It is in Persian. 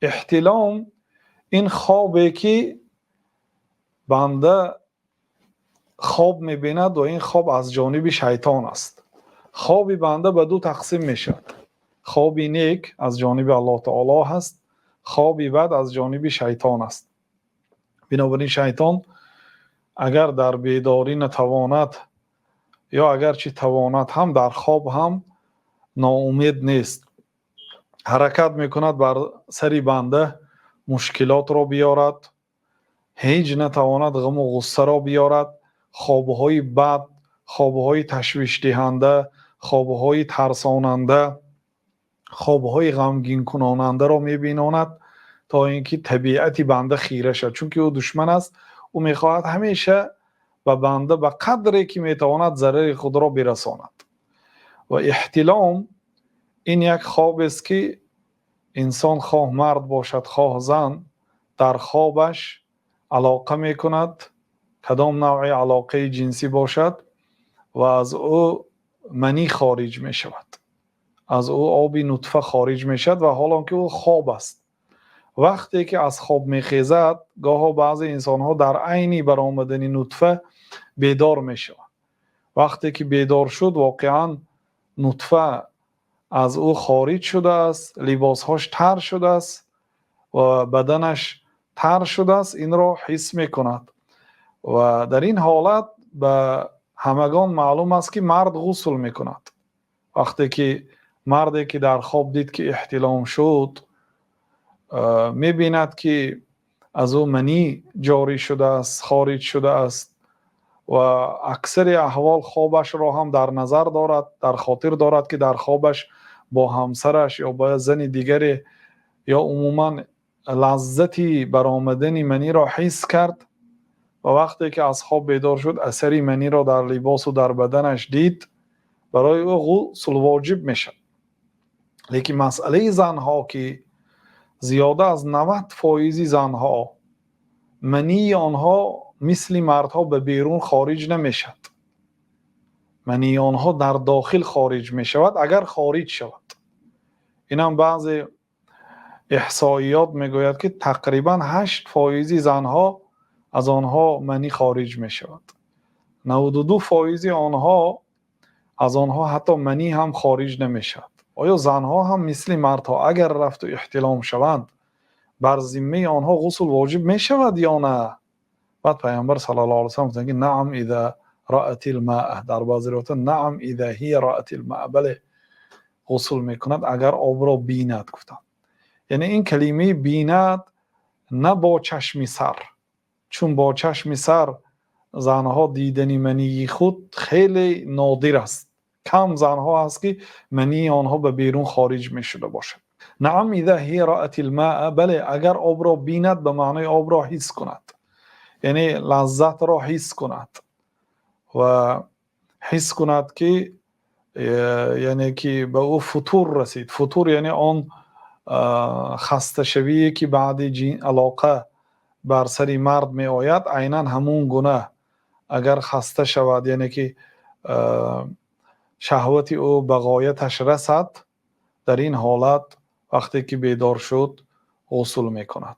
احتلام این خوابی که بنده خواب می‌بیند و این خواب از جانب شیطان است. خواب بنده به دو تقسیم میشد. خواب نیک از جانب الله تعالی هست، خواب بد از جانب شیطان است. بنابراین شیطان اگر در بیداری نتواند یا اگر چی تواند هم در خواب هم ناامید نیست. حرکت میکند بر سری بنده مشکلات را بیارد، هیچ نتواند غم و غصه را بیارد. خوابهای بد، خوابهای تشویش دهنده، خوابهای ترساننده، خوابهای غمگین کناننده را میبیناند تا اینکه طبیعت بنده خیره شد. چون که او دشمن است، او میخواهد همیشه به بنده به قدری که میتواند ضرر خود را برساند. و احتلام این یک خواب است که انسان خواه مرد باشد خواه زن در خوابش علاقه میکند، کدام نوع علاقه جنسی باشد، و از او منی خارج می شود، از او آب نطفه خارج می شود و حالا که او خواب است. وقتی که از خواب می خیزد، گاها بعضی انسان ها در عین برآمدن نطفه بیدار می شود. وقتی که بیدار شد واقعا نطفه از او خارج شده است، لباسهاش تر شده است و بدنش تر شده است، این را حس می کند. و در این حالت به همگان معلوم است که مرد غسل می کند. وقتی که مردی که در خواب دید که احتلام شد می بیند که از او منی جاری شده است، خارج شده است و اکثر احوال خوابش را هم در نظر دارد، در خاطر دارد که در خوابش با همسرش یا با زن دیگری یا عموما لذتی برآمدن منی را حس کرد و وقتی که از خواب بیدار شد اثری منی را در لباس و در بدنش دید، برای او غسل واجب میشد. لیکن مسئله زنها که زیاده از 90% زنها منی آنها مثل مردها به بیرون خارج نمیشد. منی آنها در داخل خارج می شود اگر خارج شود. این هم بعضی احصائیات میگوید که تقریبا 8% زنها از آنها منی خارج می شود. 92% آنها از آنها حتی منی هم خارج نمی شود. آیا زنها هم مثل مردها اگر رفت و احتلام شوند بر ذمه آنها غسل واجب می شود یا نه؟ بعد پیامبر صلی الله علیه و سلم گفتند که نعم اذا رأت الماء، در بعضی روایات نعم اذا هی رأت الماء، بله غسل میکند اگر آب را بیند. گفتند یعنی این کلمه بیند نه با چشم سر، چون با چشم سر زنها دیدن منی خود خیلی نادر است. کم زنها هست که منی آنها به بیرون خارج می شده باشد. نعم اذا هی رأت الماء، بله اگر آب را بیند به معنی آب را حس کند، یعنی لذت را حس کند و حس کند که یعنی که به او فتور رسید. فتور یعنی آن خسته شویی که بعد علاقه بر سری مرد می آید، عیناً همون گونه اگر خسته شود یعنی که شهوت او به غایتش رسد، در این حالت وقتی که بیدار شد غسل می کند.